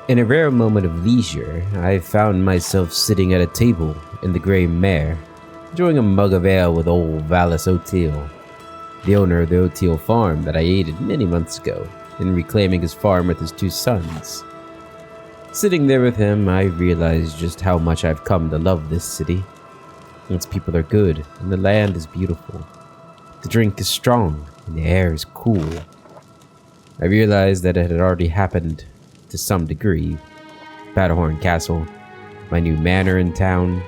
In a rare moment of leisure, I found myself sitting at a table in the Grey Mare, enjoying a mug of ale with old Vallis O'Teal, the owner of the O'Teal farm that I aided many months ago in reclaiming his farm with his two sons. Sitting there with him, I realized just how much I've come to love this city. Its people are good, and the land is beautiful. The drink is strong, and the air is cool. I realized that it had already happened to some degree. Battlehorn Castle, my new manor in town,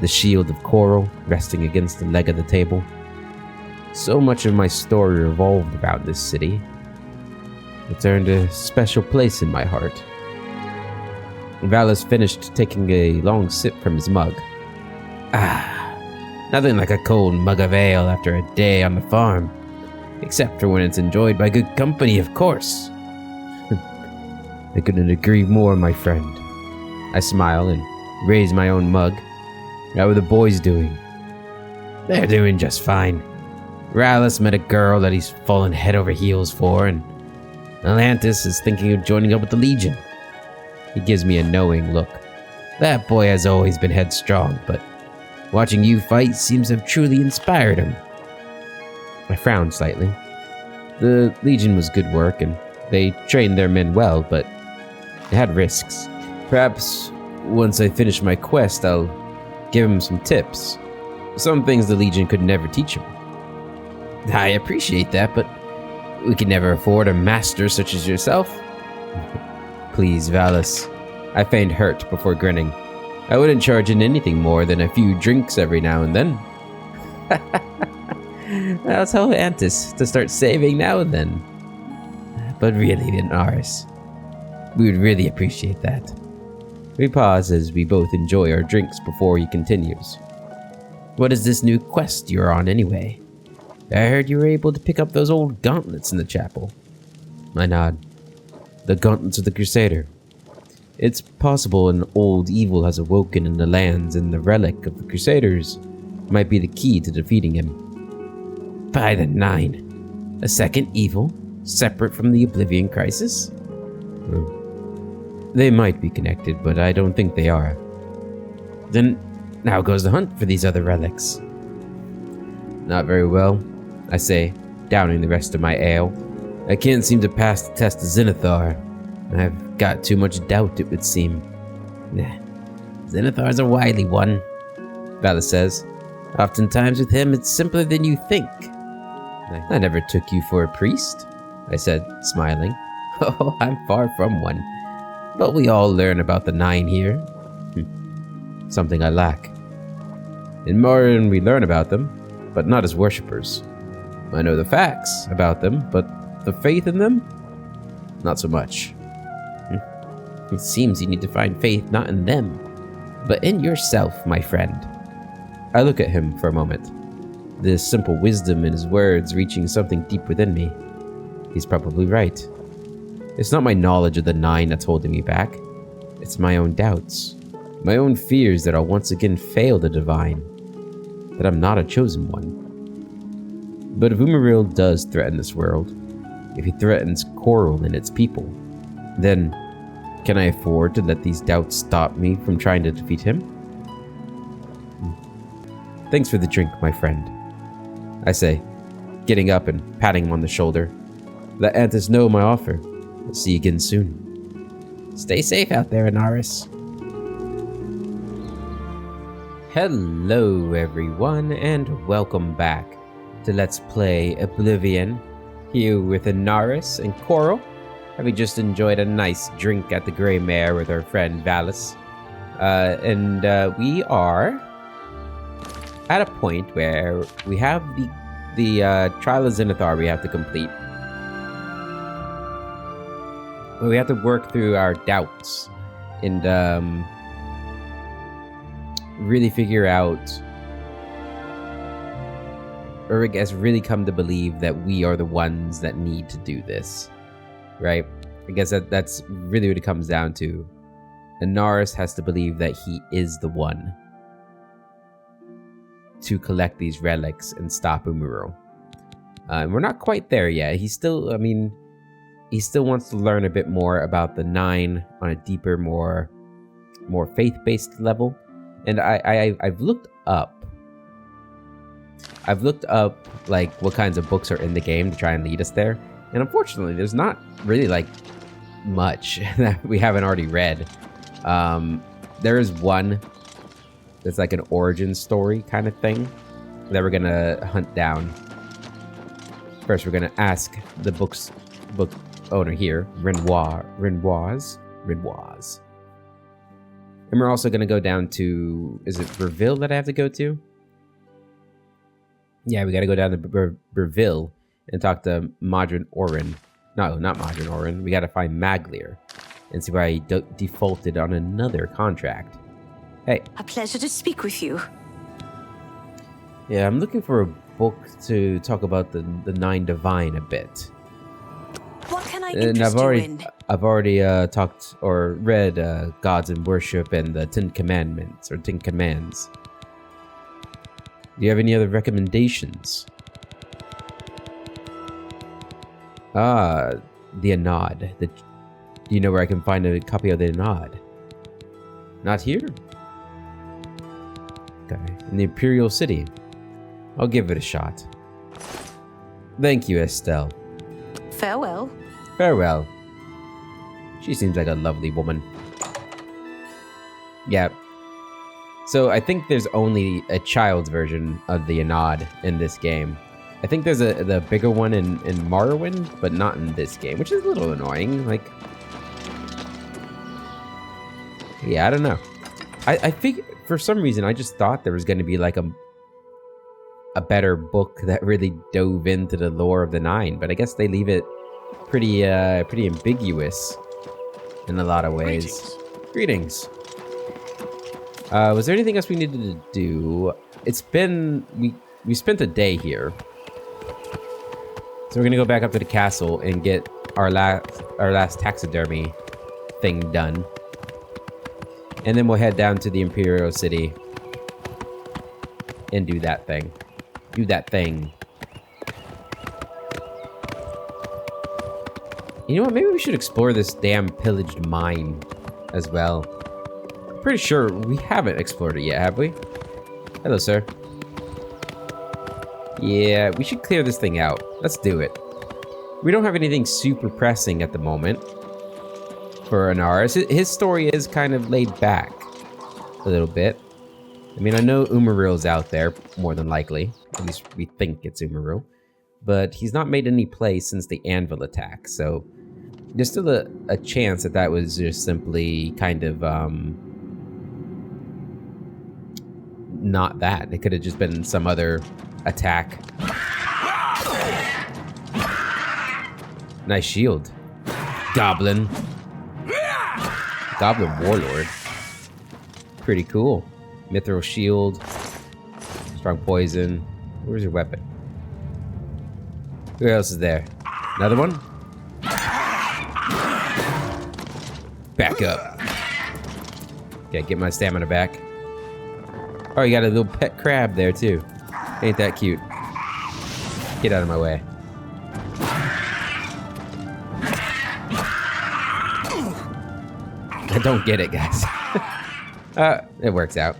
the shield of coral resting against the leg of the table. So much of my story revolved about this city. It's earned a special place in my heart. Vallis finished taking a long sip from his mug. Nothing like a cold mug of ale after a day on the farm. Except for when it's enjoyed by good company, of course. I couldn't agree more, my friend. I smile and raise my own mug. How are the boys doing? They're doing just fine. Rallis met a girl that he's fallen head over heels for, and Atlantis is thinking of joining up with the Legion. He gives me a knowing look. That boy has always been headstrong, but watching you fight seems to have truly inspired him. I frowned slightly. The Legion was good work, and they trained their men well, but it had risks. Perhaps once I finish my quest, I'll give him some tips. Some things the Legion could never teach him. I appreciate that, but we can never afford a master such as yourself. Please, Vallis. I feigned hurt before grinning. I wouldn't charge in anything more than a few drinks every now and then. I'll tell Antis to start saving now and then. But really, Inaris, we would really appreciate that. We pause as we both enjoy our drinks before he continues. What is this new quest you're on anyway? I heard you were able to pick up those old gauntlets in the chapel. I nod. The gauntlets of the Crusader. It's possible an old evil has awoken in the lands, and the relic of the Crusaders might be the key to defeating him. By the Nine. A second evil, separate from the Oblivion crisis? They might be connected, but I don't think they are. Then, how goes the hunt for these other relics? Not very well, I say, downing the rest of my ale. I can't seem to pass the test of Zenithar. I've got too much doubt, it would seem. Nah, Zenithar's a wily one, Vallis says. Oftentimes with him, it's simpler than you think. I never took you for a priest, I said, smiling. Oh, I'm far from one. But we all learn about the Nine here. Something I lack. In Morin, we learn about them, but not as worshippers. I know the facts about them, but the faith in them? Not so much. It seems you need to find faith not in them, but in yourself, my friend. I look at him for a moment, this simple wisdom in his words reaching something deep within me. He's probably right. It's not my knowledge of the Nine that's holding me back. It's my own doubts, my own fears that I'll once again fail the divine, that I'm not a chosen one. But if Umaril does threaten this world, if he threatens Coral and its people, then can I afford to let these doubts stop me from trying to defeat him? Thanks for the drink, my friend, I say, getting up and patting him on the shoulder. Let Antis know my offer. I'll see you again soon. Stay safe out there, Inaris. Hello, everyone, and welcome back to Let's Play Oblivion, here with Inaris and Coral, having just enjoyed a nice drink at the Grey Mare with our friend Vallis. We are at a point where we have the Trial of Zenithar we have to complete. Where we have to work through our doubts and really figure out, or I guess really come to believe that we are the ones that need to do this, right? I guess that's really what it comes down to. Inaris has to believe that he is the one to collect these relics and stop Umaril. We're not quite there yet. He's still, he still wants to learn a bit more about the Nine on a deeper, more faith-based level. And I've looked up. Like what kinds of books are in the game to try and lead us there. And unfortunately, there's not really like much that we haven't already read. There is one that's like an origin story kind of thing that we're gonna hunt down. First, we're gonna ask the book owner here, Renoise. And we're also gonna go down to, is it Berville that I have to go to? Yeah, we gotta go down to Berville and talk to Madrin Orin. No, not Madrin Orin. We gotta find Maglir and see why he defaulted on another contract. Hey. A pleasure to speak with you. Yeah, I'm looking for a book to talk about the Nine Divine a bit. What can I interest you in? I've already talked or read Gods and Worship and the Ten Commandments, or Ten Commands. Do you have any other recommendations? The Anod. Do you know where I can find a copy of the Anod? Not here? Okay, in the Imperial City. I'll give it a shot. Thank you, Estelle. Farewell. Farewell. She seems like a lovely woman. Yeah. So I think there's only a child's version of the Anod in this game. I think there's the bigger one in Morrowind, but not in this game, which is a little annoying. Like, yeah, I don't know. I think for some reason I just thought there was going to be like a better book that really dove into the lore of the Nine, but I guess they leave it pretty ambiguous in a lot of ways. Greetings. Was there anything else we needed to do? It's been we spent a day here, so we're gonna go back up to the castle and get our last taxidermy thing done, and then we'll head down to the Imperial City and do that thing. Do that thing. You know what? Maybe we should explore this damn pillaged mine as well. I'm pretty sure we haven't explored it yet, have we? Hello, sir. Yeah, we should clear this thing out. Let's do it. We don't have anything super pressing at the moment for Anaris. His story is kind of laid back a little bit. I mean, I know Umaril's out there, more than likely. At least we think it's Umaril. But he's not made any play since the Anvil attack, so there's still a chance that was just simply kind of, not that. It could have just been some other attack. Nice shield. Goblin. Goblin Warlord. Pretty cool. Mithril shield. Strong poison. Where's your weapon? Who else is there? Another one? Back up. Okay, get my stamina back. Oh, you got a little pet crab there too. Ain't that cute? Get out of my way. I don't get it, guys. It works out.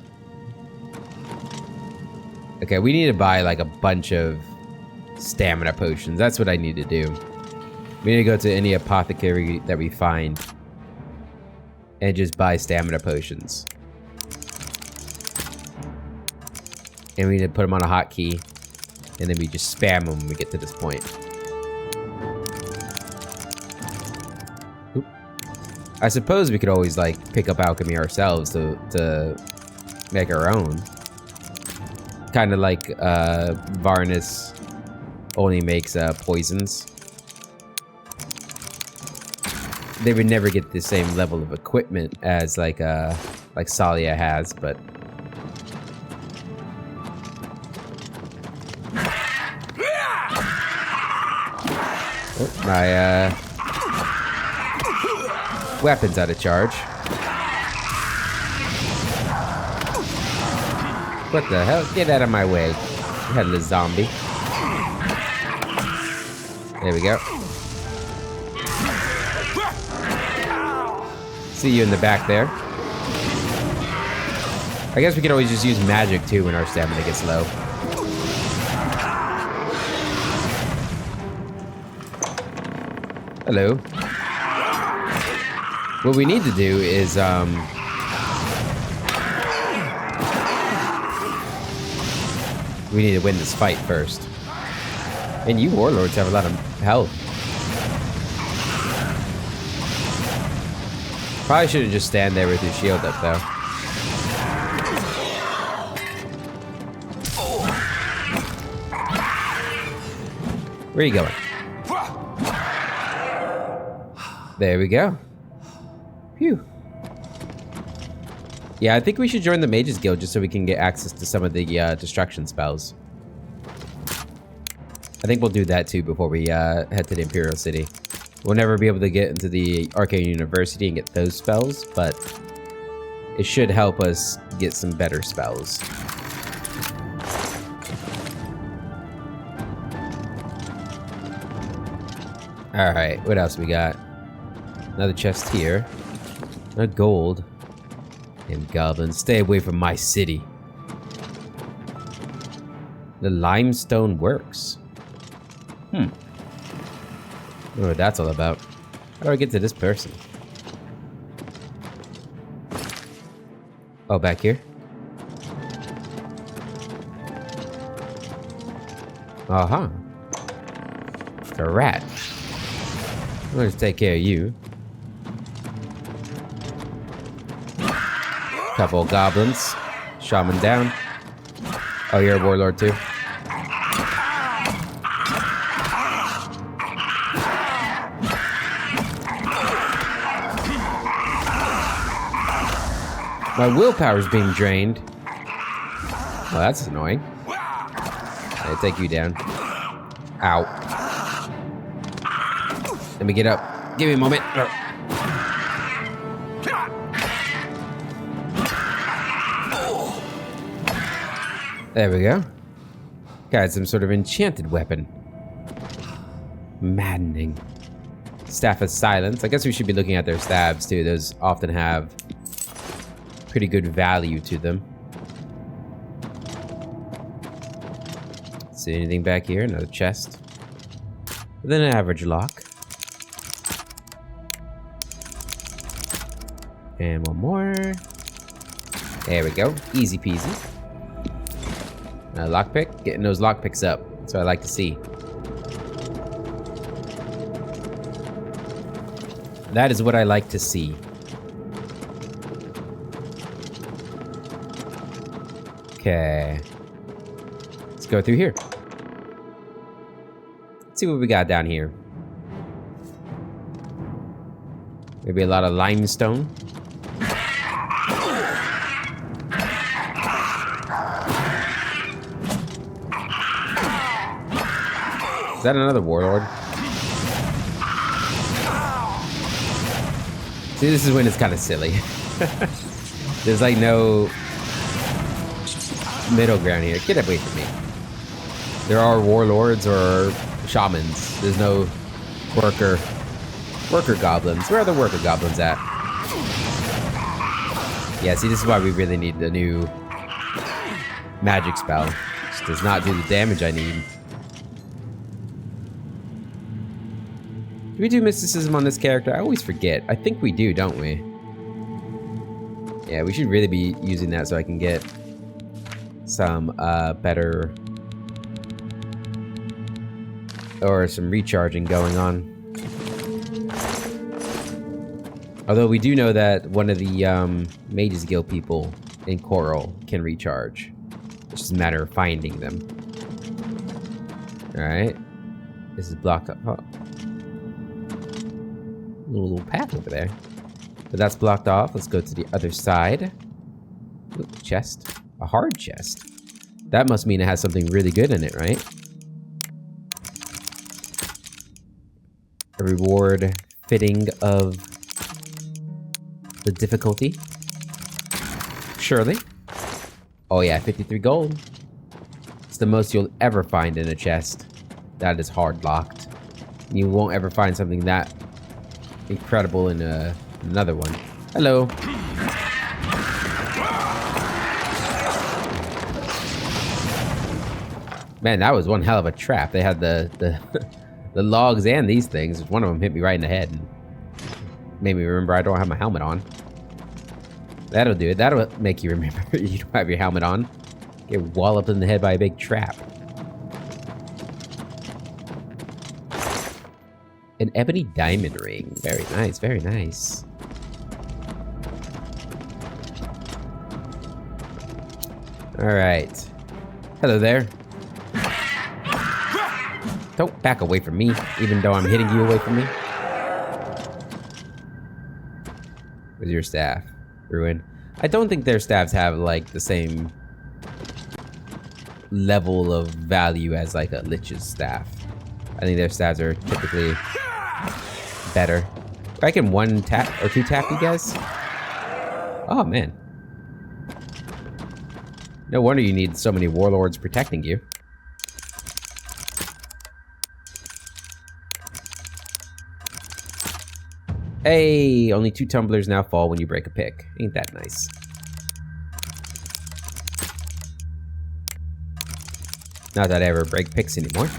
Okay, we need to buy like a bunch of stamina potions. That's what I need to do. We need to go to any apothecary that we find and just buy stamina potions. And we need to put them on a hotkey, and then we just spam them when we get to this point. Oop. I suppose we could always like pick up alchemy ourselves to make our own. Kind of like Varnus only makes poisons. They would never get the same level of equipment as like Salia has, but oh, my weapon's out of charge. What the hell? Get out of my way, you headless zombie. There we go. See you in the back there. I guess we could always just use magic too when our stamina gets low. Hello. What we need to do is, we need to win this fight first. And you warlords have a lot of health. Probably should have just stand there with your shield up, though. Where are you going? There we go. Phew. Yeah, I think we should join the Mages Guild just so we can get access to some of the destruction spells. I think we'll do that too before we head to the Imperial City. We'll never be able to get into the Arcane University and get those spells, but it should help us get some better spells. Alright, what else we got? Another chest here. A gold. Damn goblins, stay away from my city. The limestone works. I don't know what that's all about. How do I get to this person? Oh, back here? Uh-huh. It's a rat. I'm gonna take care of you. Couple of goblins. Shaman down. Oh, you're a warlord too? My willpower's being drained. Oh, that's annoying. I take you down. Ow. Let me get up. Give me a moment. There we go. Got some sort of enchanted weapon. Maddening. Staff of Silence. I guess we should be looking at their stabs too. Those often have pretty good value to them. See anything back here? Another chest. And then an average lock. And one more. There we go. Easy peasy. Lockpick. Getting those lockpicks up. That's what I like to see. That is what I like to see. Okay. Let's go through here. Let's see what we got down here. Maybe a lot of limestone. Is that another warlord? See, this is when it's kind of silly. There's like no middle ground here. Get away from me. There are warlords or shamans. There's no worker goblins. Where are the worker goblins at? Yeah, see, this is why we really need a new magic spell. It just does not do the damage I need. Do we do mysticism on this character? I always forget. I think we do, don't we? Yeah, we should really be using that so I can get some better or some recharging going on. Although we do know that one of the Mages Guild people in Coral can recharge. It's just a matter of finding them. Alright. This is blocked up. Oh. Little path over there. But that's blocked off. Let's go to the other side. Ooh, chest. A hard chest. That must mean it has something really good in it, right? A reward fitting of the difficulty. Surely. Oh yeah, 53 gold. It's the most you'll ever find in a chest. That is hard locked. You won't ever find something that incredible in another one. Hello. Man, that was one hell of a trap. They had the the logs and these things. One of them hit me right in the head and made me remember I don't have my helmet on. That'll do it. That'll make you remember you don't have your helmet on. Get walloped in the head by a big trap. An ebony diamond ring. Very nice, very nice. Alright. Hello there. Don't back away from me, even though I'm hitting you away from me. Where's your staff? Ruin. I don't think their staffs have, like, the same level of value as, like, a Lich's staff. I think their staffs are typically better. I can one tap or two tap you guys. Oh, man. No wonder you need so many warlords protecting you. Hey, only 2 tumblers now fall when you break a pick. Ain't that nice? Not that I ever break picks anymore.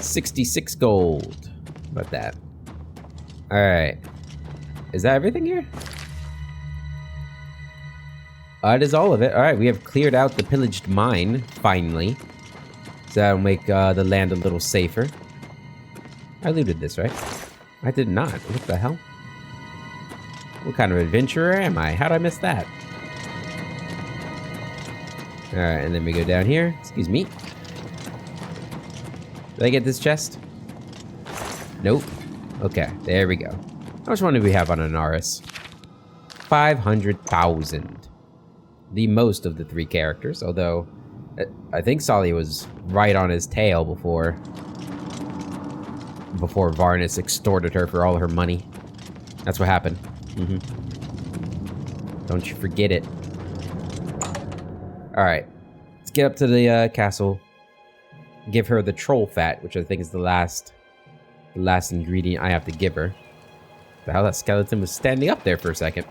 66 gold. How about that? Alright. Is that everything here? It is all of it. Alright, we have cleared out the pillaged mine, finally. So that'll make the land a little safer. I looted this, right? I did not. What the hell? What kind of adventurer am I? How'd I miss that? Alright, and then we go down here. Excuse me. Did I get this chest? Nope. Okay, there we go. How much money do we have on Anaris? 500,000. The most of the 3 characters, although I think Sully was right on his tail before Varnus extorted her for all her money. That's what happened. Don't you forget it. Alright. Let's get up to the castle. Give her the troll fat, which I think is the last ingredient I have to give her. The hell, that skeleton was standing up there for a second.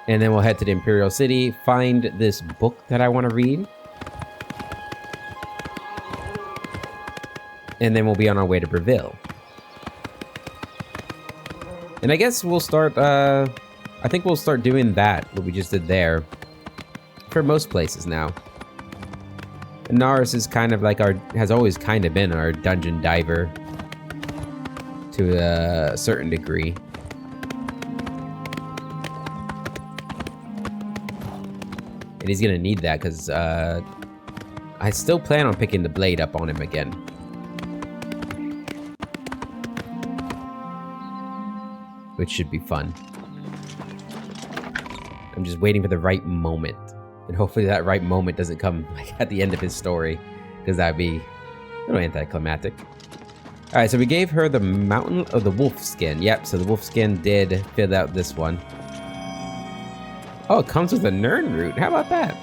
And then we'll head to the Imperial City, find this book that I want to read. And then we'll be on our way to Breville. And I guess we'll start, I think we'll start doing that, what we just did there, for most places now. Anaris is kind of like has always kind of been our dungeon diver to a certain degree. And he's gonna need that because I still plan on picking the blade up on him again. Which should be fun. I'm just waiting for the right moment. And hopefully that right moment doesn't come like at the end of his story. Because that'd be a little anticlimactic. Alright, so we gave her the mountain of the wolf skin. Yep, so the wolf skin did fill out this one. Oh, it comes with a Nern root. How about that?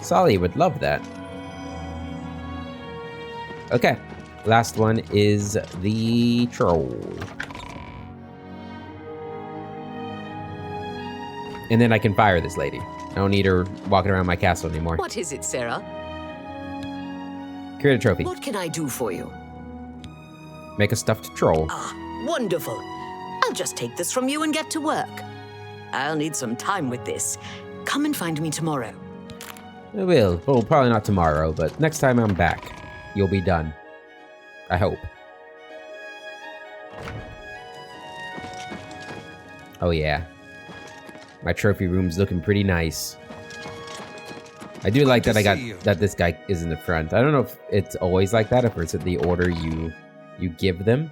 Solly would love that. Okay, last one is the troll. And then I can fire this lady. I don't need her walking around my castle anymore. What is it, Sarah? Create a trophy. What can I do for you? Make a stuffed troll. Ah, wonderful. I'll just take this from you and get to work. I'll need some time with this. Come and find me tomorrow. I will. Well, probably not tomorrow, but next time I'm back, you'll be done. I hope. Oh yeah. My trophy room's looking pretty nice. I do like that that this guy is in the front. I don't know if it's always like that, if it's the order you give them.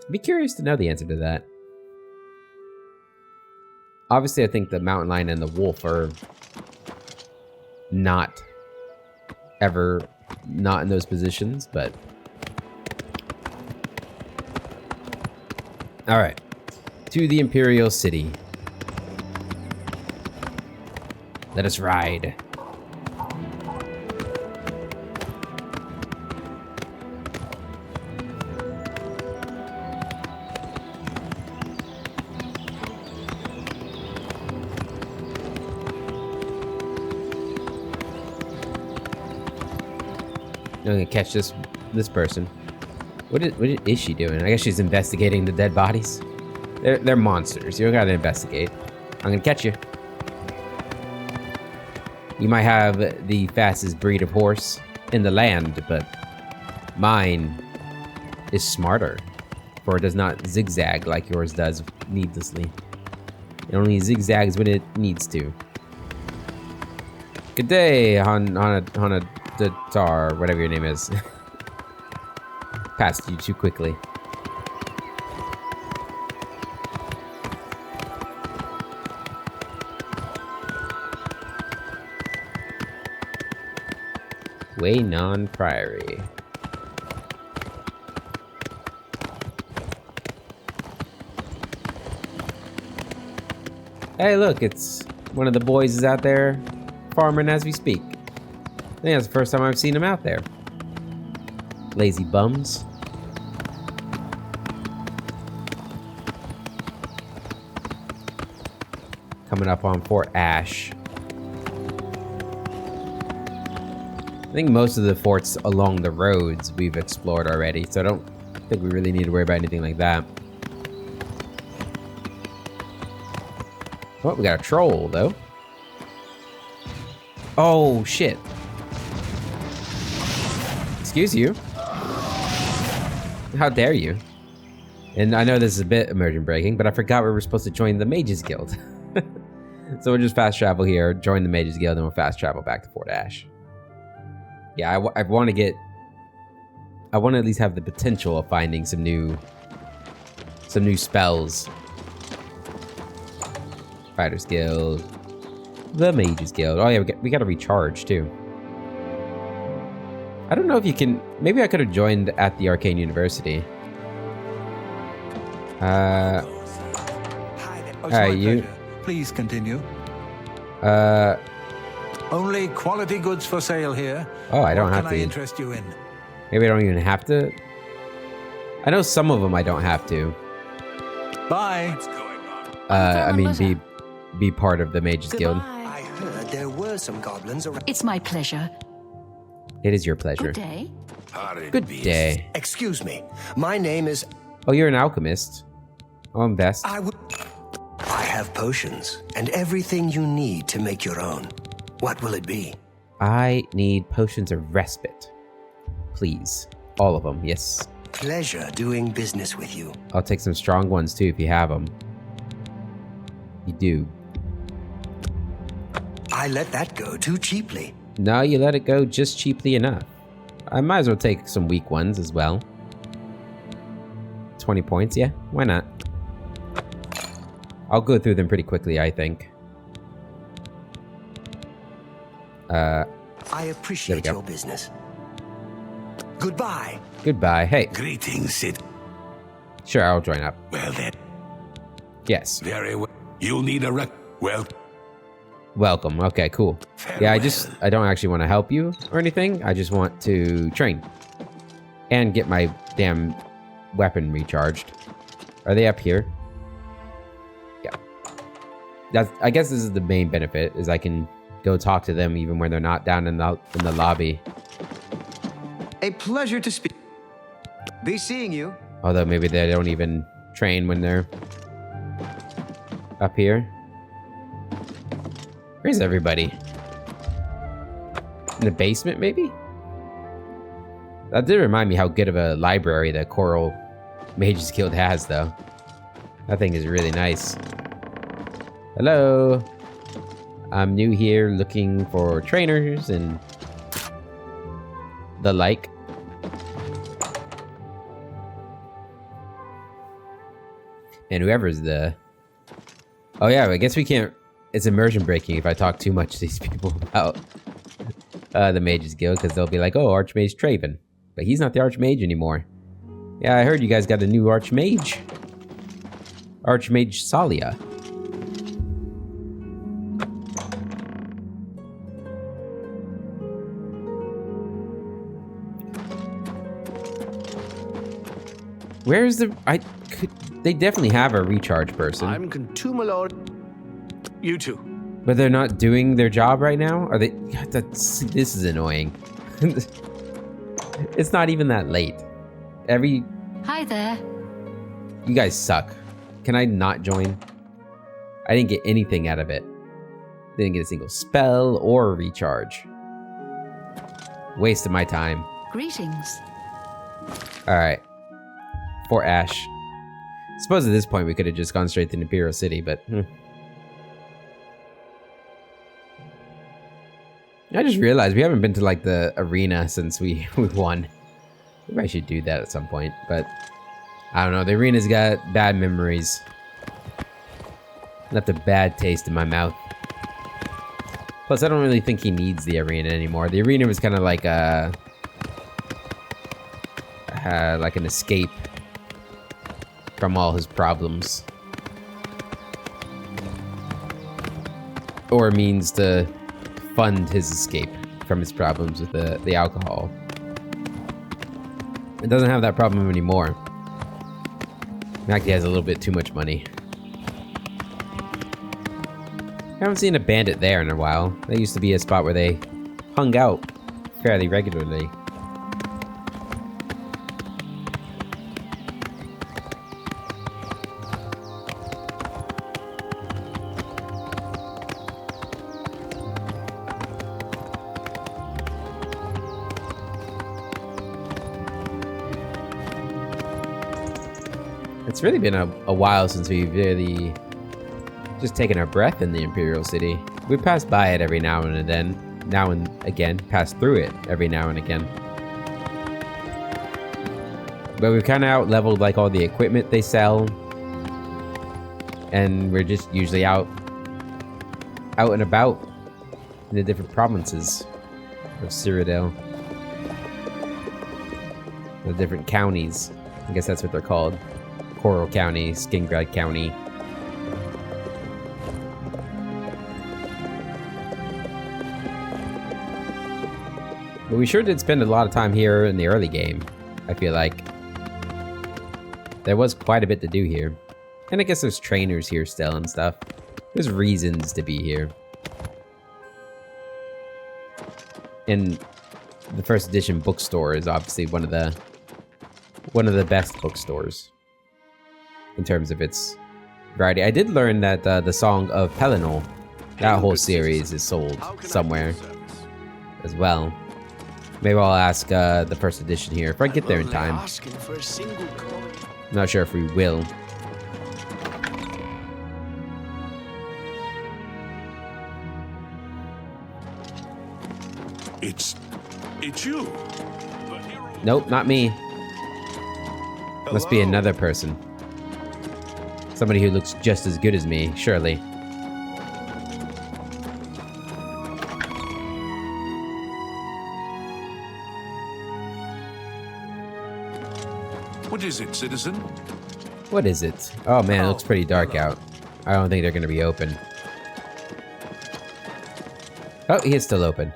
I'd be curious to know the answer to that. Obviously, I think the mountain lion and the wolf are not in those positions, but all right, to the Imperial City. Let us ride. I'm gonna catch this person. What is she doing? I guess she's investigating the dead bodies. They're monsters. You don't gotta investigate. I'm gonna catch you. You might have the fastest breed of horse in the land, but mine is smarter, for it does not zigzag like yours does needlessly. It only zigzags when it needs to. Good day, Hanadatar, whatever your name is. Passed you too quickly. Waynon Priory. Hey, look, it's one of the boys is out there farming as we speak. I think that's the first time I've seen him out there. Lazy bums. Coming up on Fort Ash. I think most of the forts along the roads we've explored already, so I don't think we really need to worry about anything like that. Oh, we got a troll, though. Oh, shit. Excuse you. How dare you? And I know this is a bit immersion breaking, but I forgot we were supposed to join the Mages Guild. So we'll just fast travel here, join the Mages Guild, and we'll fast travel back to Fort Ash. Yeah, I want to get... I want to at least have the potential of finding some new spells. Fighters Guild. The Mages Guild. Oh yeah, we got to recharge too. I don't know if you can... Maybe I could have joined at the Arcane University. Hi, you... Please continue. Uh... Only quality goods for sale here. Oh, I don't have What to. can I interest you in? Maybe I don't even have to. I know some of them I don't have to. Bye. I mean, be part of the Mages Guild. I heard there were some goblins around. It's my pleasure. It is your pleasure. Good day. Good day. Excuse me. My name is... Oh, you're an alchemist. Oh, I'm best. I have potions and everything you need to make your own. What will it be? I need potions of respite. Please. All of them, yes. Pleasure doing business with you. I'll take some strong ones too if you have them. You do. I let that go too cheaply. No, you let it go just cheaply enough. I might as well take some weak ones as well. 20 points, yeah? Why not? I'll go through them pretty quickly, I think. I appreciate your business. Goodbye. Goodbye. Hey. Greetings, Sid. Sure, I'll join up. Well then. Yes. Very well. You'll need a Welcome. Okay, cool. Farewell. Yeah, I don't actually want to help you or anything. I just want to train. And get my damn weapon recharged. Are they up here? Yeah. I guess this is the main benefit, is I can go talk to them even when they're not down in the lobby. A pleasure to speak. Be seeing you. Although maybe they don't even train when they're up here. Where's everybody? In the basement, maybe? That did remind me how good of a library the Coral Mages Guild has, though. That thing is really nice. Hello. I'm new here looking for trainers and the like. And whoever's the... Oh yeah, I guess we can't... It's immersion breaking if I talk too much to these people about the Mages Guild, because they'll be like, oh, Archmage Traven. But he's not the Archmage anymore. Yeah, I heard you guys got a new Archmage. Archmage Salia. Where's the... They definitely have a recharge person. I'm Contumalord. You too. But they're not doing their job right now? Are they... God, this is annoying. It's not even that late. Hi there. You guys suck. Can I not join? I didn't get anything out of it. Didn't get a single spell or recharge. Waste of my time. Greetings. Alright. For Ash. Suppose at this point we could have just gone straight to Imperial City, but... I just realized we haven't been to, like, the arena since we won. Maybe I should do that at some point, but... I don't know, the arena's got bad memories. Left a bad taste in my mouth. Plus, I don't really think he needs the arena anymore. The arena was kind of like a... like an escape from all his problems. Or a means to fund his escape from his problems with the alcohol. It doesn't have that problem anymore. In fact, he has a little bit too much money. I haven't seen a bandit there in a while. That used to be a spot where they hung out fairly regularly. It's really been a while since we've really just taken our breath in the Imperial City. We pass by it every now and again, pass through it every now and again. But we've kind of out-leveled like all the equipment they sell. And we're just usually out and about in the different provinces of Cyrodiil. The different counties. I guess that's what they're called. Coral County, Skingrad County. But we sure did spend a lot of time here in the early game. I feel like there was quite a bit to do here. And I guess there's trainers here still and stuff. There's reasons to be here. And the first edition bookstore is obviously one of the best bookstores in terms of its variety. I did learn that the Song of Pelennor, that whole series is sold somewhere as well. Maybe I'll ask the first edition here if I get there in time. I'm not sure if we will. It's you. Nope, not me. Must be another person. Somebody who looks just as good as me, surely. What is it, citizen? What is it? Oh man, it looks pretty dark out. I don't think they're gonna be open. Oh, he is still open.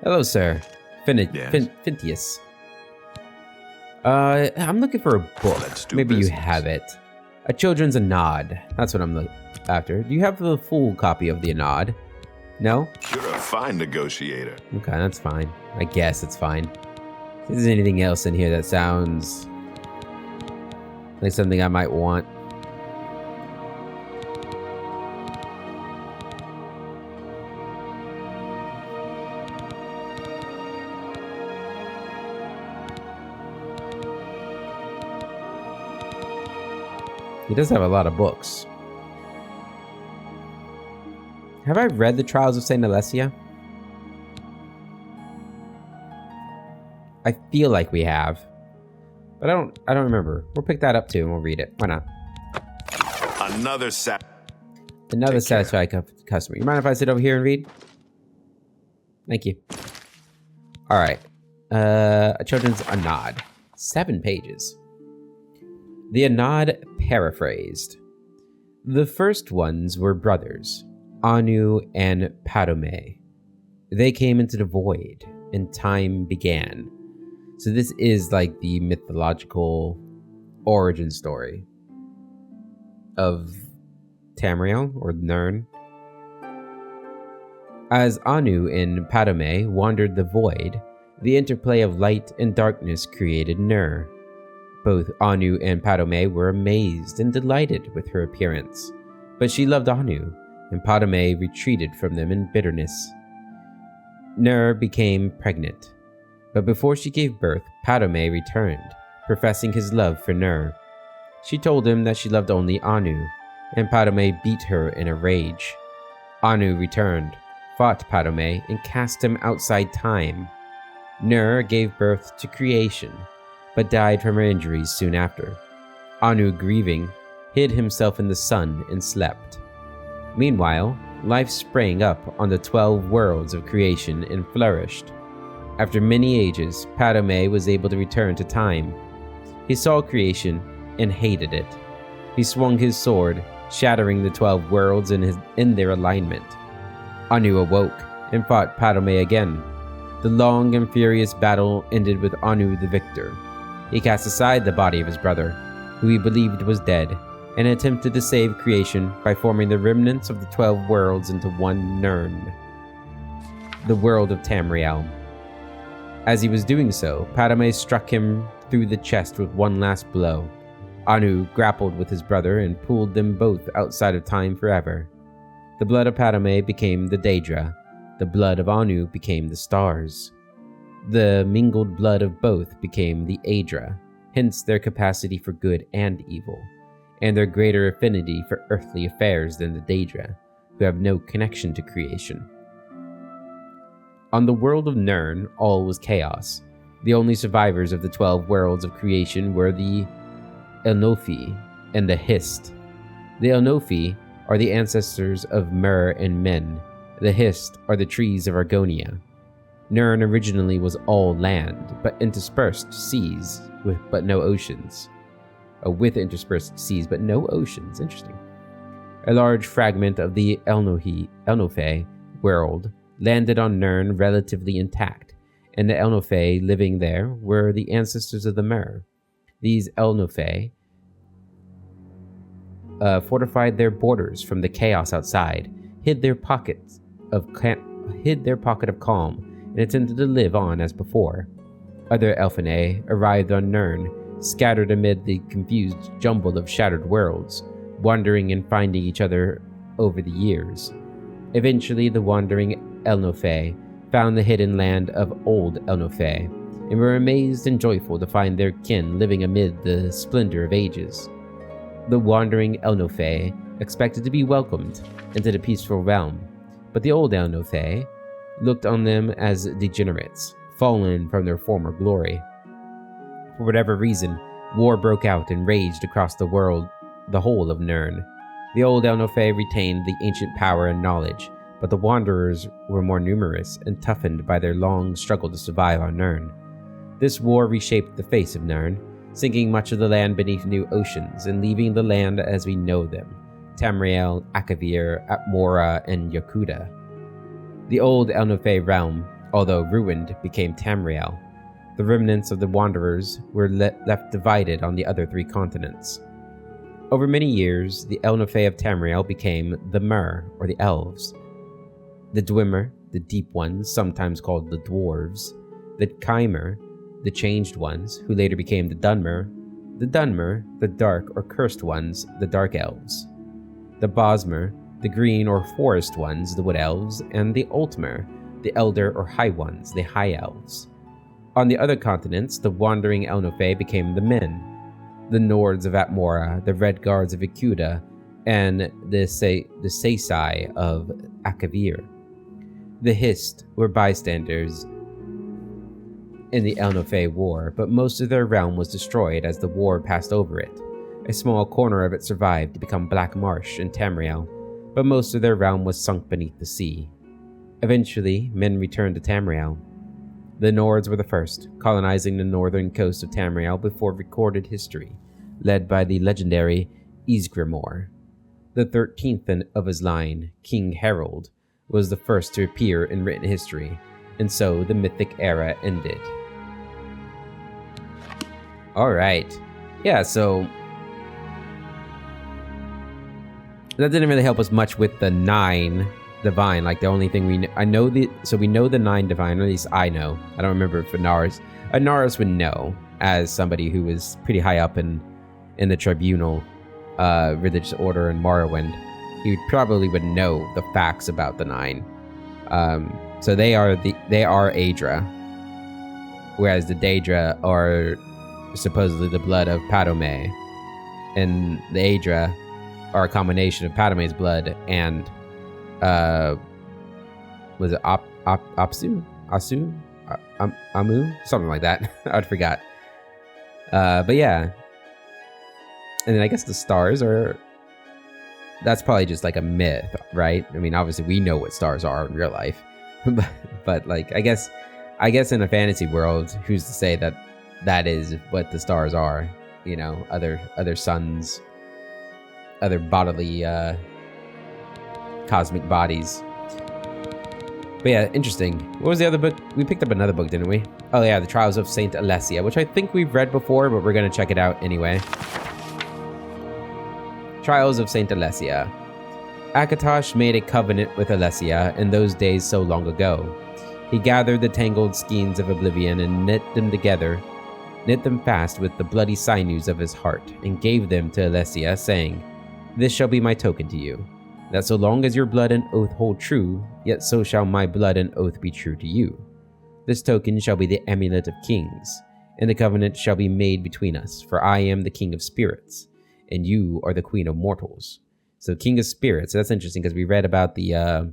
Hello, sir. Fintius. I'm looking for a book. Maybe you have it. A Children's Anod. That's what I'm after. Do you have the full copy of the Anod? No? You're a fine negotiator. Okay, that's fine. I guess it's fine. If there's anything else in here that sounds like something I might want. He does have a lot of books. Have I read the Trials of Saint Alessia? I feel like we have, but I don't remember. We'll pick that up too, and we'll read it. Why not? Another satisfied customer. You mind if I sit over here and read? Thank you. All right. A Children's Anod. 7 pages. The Anod paraphrased. The first ones were brothers, Anu and Padome. They came into the void, and time began. So this is like the mythological origin story of Tamriel, or Nirn. As Anu and Padme wandered the void, the interplay of light and darkness created Nur. Both Anu and Padme were amazed and delighted with her appearance, but she loved Anu, and Padme retreated from them in bitterness. Nur became pregnant, but before she gave birth, Padme returned, professing his love for Nur. She told him that she loved only Anu, and Padme beat her in a rage. Anu returned, fought Padme, and cast him outside time. Nur gave birth to creation, but died from her injuries soon after. Anu, grieving, hid himself in the sun and slept. Meanwhile, life sprang up on the 12 worlds of creation and flourished. After many ages, Padme was able to return to time. He saw creation and hated it. He swung his sword, shattering the 12 worlds in their alignment. Anu awoke and fought Padme again. The long and furious battle ended with Anu the victor. He cast aside the body of his brother, who he believed was dead, and attempted to save creation by forming the remnants of the 12 worlds into one Nirn, the world of Tamriel. As he was doing so, Padme struck him through the chest with one last blow. Anu grappled with his brother and pulled them both outside of time forever. The blood of Padme became the Daedra. The blood of Anu became the stars. The mingled blood of both became the Aedra, hence their capacity for good and evil, and their greater affinity for earthly affairs than the Daedra, who have no connection to creation. On the world of Nirn, all was chaos. The only survivors of the 12 worlds of creation were the Elnofi and the Hist. The Elnofi are the ancestors of Mer and Men. The Hist are the trees of Argonia. Nirn originally was all land, but interspersed seas but no oceans. With interspersed seas but no oceans. Interesting. A large fragment of the Elnofe world landed on Nirn relatively intact, and the Elnofe living there were the ancestors of the Mer. These Elnofe fortified their borders from the chaos outside, hid their pocket of calm, and attempted to live on as before. Other Elfinae arrived on Nirn, scattered amid the confused jumble of shattered worlds, wandering and finding each other over the years. Eventually, the wandering Elnofe found the hidden land of Old Elnofe, and were amazed and joyful to find their kin living amid the splendor of ages. The wandering Elnofe expected to be welcomed into the peaceful realm, but the Old Elnofe looked on them as degenerates, fallen from their former glory. For whatever reason, war broke out and raged across the whole of Nirn. The Old Elnofe retained the ancient power and knowledge, but the Wanderers were more numerous and toughened by their long struggle to survive on Nirn. This war reshaped the face of Nirn, sinking much of the land beneath new oceans and leaving the land as we know them: Tamriel, Akavir, Atmora, and Yakuta. The old Elnofe realm, although ruined, became Tamriel. The remnants of the Wanderers were left divided on the other 3 continents. Over many years, the Elnofe of Tamriel became the Mer, or the Elves. The Dwemer, the Deep Ones, sometimes called the Dwarves. The Chimer, the Changed Ones, who later became the Dunmer. The Dunmer, the Dark or Cursed Ones, the Dark Elves. The Bosmer, the Green or Forest Ones, the Wood Elves. And the Altmer, the Elder or High Ones, the High Elves. On the other continents, the wandering Elnofe became the Men, the Nords of Atmora, the Red Guards of Ikuda, and the Seisai of Akavir. The Hist were bystanders in the Elnofe War, but most of their realm was destroyed as the war passed over it. A small corner of it survived to become Black Marsh in Tamriel, but most of their realm was sunk beneath the sea. Eventually, men returned to Tamriel. The Nords were the first, colonizing the northern coast of Tamriel before recorded history, led by the legendary Ysgramor. The 13th of his line, King Harold, was the first to appear in written history, and so the mythic era ended. Alright. Yeah, so that didn't really help us much with the 9 divine. Like the only thing we know, we know the 9 divine, or at least I know. I don't remember if Anaris would know, as somebody who was pretty high up in the tribunal, religious order in Morrowind. He probably would know the facts about the 9. So they are Aedra, whereas the Daedra are supposedly the blood of Padome, and the Aedra are a combination of Padome's blood and was it Apsu, Amu, something like that. I forgot. But yeah, and then I guess the stars are. That's probably just like a myth, right? I mean, obviously we know what stars are in real life, but like I guess in a fantasy world, who's to say that is what the stars are? You know, other suns, other bodily cosmic bodies. But yeah, interesting. What was the other book? We picked up another book, didn't we? Oh yeah, The Trials of Saint Alessia, which I think we've read before, but we're gonna check it out anyway. Trials of Saint Alessia. Akatosh made a covenant with Alessia in those days so long ago. He gathered the tangled skeins of Oblivion and knit them fast with the bloody sinews of his heart, and gave them to Alessia, saying, "This shall be my token to you, that so long as your blood and oath hold true, yet so shall my blood and oath be true to you. This token shall be the amulet of kings, and the covenant shall be made between us, for I am the king of spirits, and you are the queen of mortals." So king of spirits, that's interesting because we read about the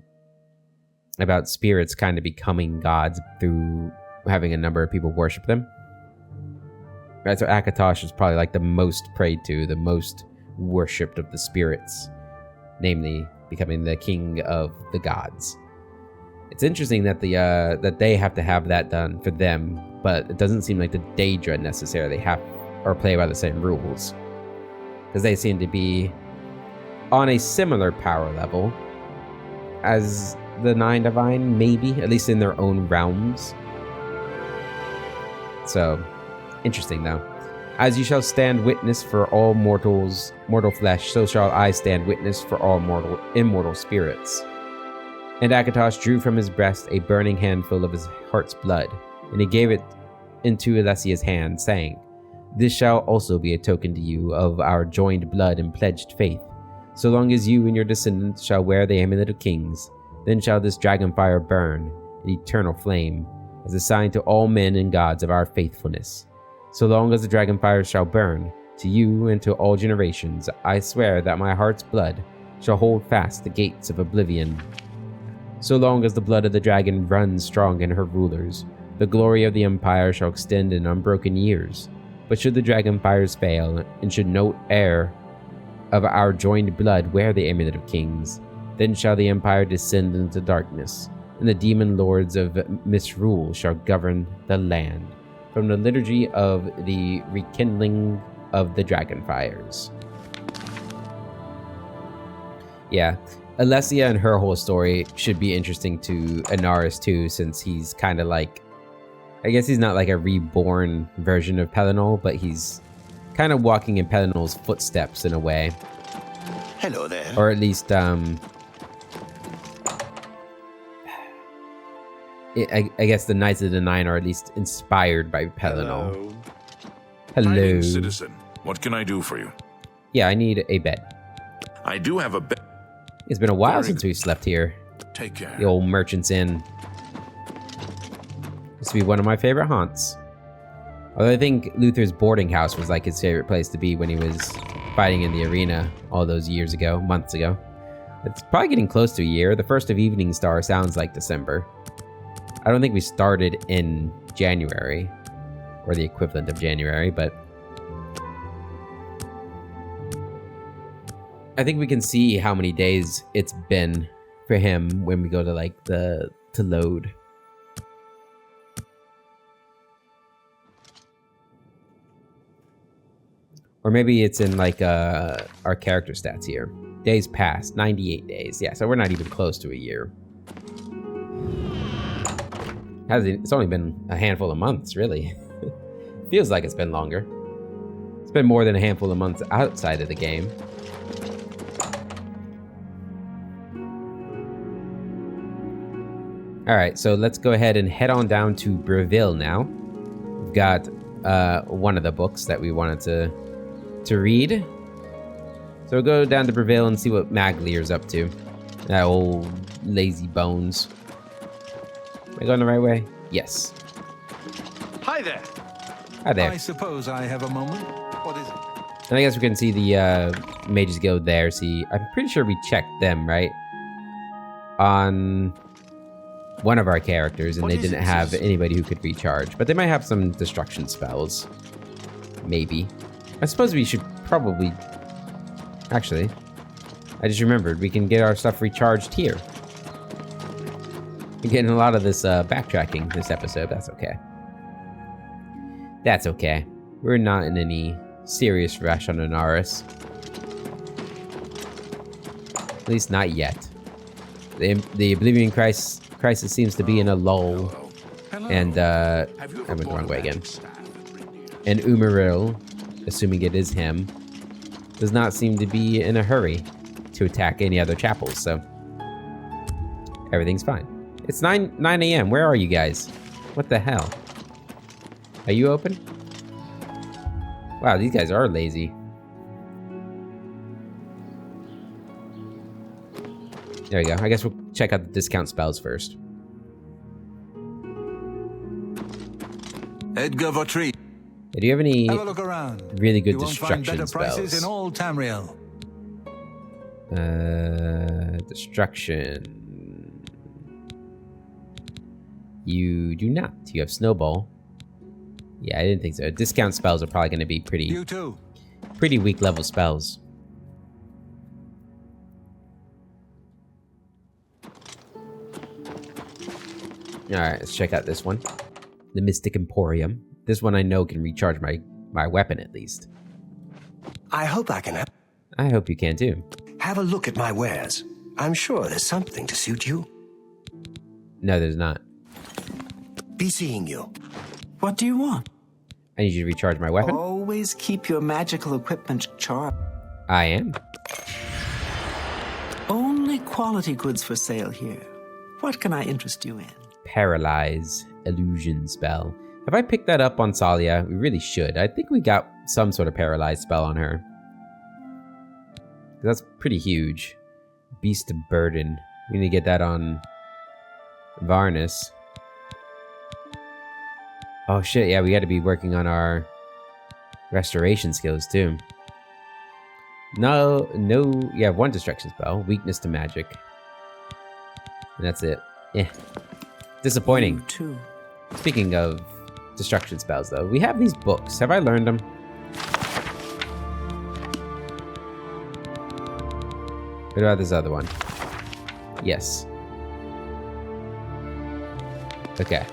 about spirits kind of becoming gods through having a number of people worship them. Right, so Akatosh is probably like the most prayed to, the most worshipped of the spirits, namely becoming the king of the gods. It's interesting that that they have to have that done for them, but it doesn't seem like the Daedra necessarily have or play by the same rules, because they seem to be on a similar power level as the 9 divine, maybe, at least in their own realms. So interesting though. As you shall stand witness for all mortal flesh, so shall I stand witness for all immortal spirits. And Akatosh drew from his breast a burning handful of his heart's blood, and he gave it into Alessia's hand, saying, "This shall also be a token to you of our joined blood and pledged faith. So long as you and your descendants shall wear the amulet of kings, then shall this dragonfire burn, an eternal flame, as a sign to all men and gods of our faithfulness. So long as the dragonfire shall burn, to you and to all generations, I swear that my heart's blood shall hold fast the gates of Oblivion. So long as the blood of the dragon runs strong in her rulers, the glory of the empire shall extend in unbroken years. But should the dragonfires fail, and should no heir of our joined blood wear the amulet of kings, then shall the empire descend into darkness, and the demon lords of misrule shall govern the land, from the liturgy of the rekindling of the dragonfires." Yeah, Alessia and her whole story should be interesting to Anaris too, since he's kind of like, I guess he's not like a reborn version of Pelinal, but he's kind of walking in Pelinal's footsteps in a way. Hello there. Or at least, I guess the Knights of the Nine are at least inspired by Pelinal. Hello. Fine citizen, what can I do for you? Yeah, I need a bed. I do have a bed. It's been a while Very since we slept here. Take care. The old Merchant's Inn. Used to be one of my favorite haunts. Although I think Luther's boarding house was like his favorite place to be when he was fighting in the arena all those months ago. It's probably getting close to a year. The first of Evening Star sounds like December. I don't think we started in January, or the equivalent of January, but I think we can see how many days it's been for him when we go to like to load. Or maybe it's in like our character stats here. Days passed, 98 days. Yeah, so we're not even close to a year. It's only been a handful of months, really. Feels like it's been longer. It's been more than a handful of months outside of the game. Alright, so let's go ahead and head on down to Breville now. We've got one of the books that we wanted to read. So we'll go down to Breville and see what Maglir's up to. That old lazy bones. Am I going the right way? Yes. Hi there. Hi there. I suppose I have a moment. What is it? And I guess we can see the Mages Guild there. See, I'm pretty sure we checked them, right? On one of our characters, and they didn't have anybody who could recharge. But they might have some destruction spells. Maybe. I suppose we should probably... Actually, I just remembered we can get our stuff recharged here. We're getting a lot of this backtracking this episode. That's okay. That's okay. We're not in any serious rush on Anaris. At least not yet. The Oblivion crisis seems to be in a lull. Hello. And, I went the wrong way again. And Umaril, assuming it is him, does not seem to be in a hurry to attack any other chapels, so everything's fine. It's 9 a.m. Where are you guys? What the hell? Are you open? Wow, these guys are lazy. There we go. I guess we'll check out the discount spells first. Edgar Vautry. Do you have any Have a look around. really good You won't find destruction better prices spells? in all Tamriel. Destruction. You do not. You have Snowball. Yeah, I didn't think so. Discount spells are probably going to be You too. pretty weak level spells. Alright, let's check out this one. The Mystic Emporium. This one I know can recharge my weapon at least. I hope I can I hope you can too. have a look at my wares. I'm sure there's something to suit you. No, there's not. Be seeing you. What do you want? I need you to recharge my weapon. Always keep your magical equipment charged. I am. Only quality goods for sale here. What can I interest you in? Paralyze illusion spell. Have I picked that up on Salia? We really should. I think we got some sort of paralyzed spell on her. That's pretty huge. Beast of Burden. We need to get that on Varnus. Oh shit, yeah, we gotta be working on our restoration skills too. No, you have one destruction spell. Weakness to magic. And that's it. Yeah. Disappointing. You too. Speaking of destruction spells, though, we have these books. Have I learned them? What about this other one? Yes. Okay.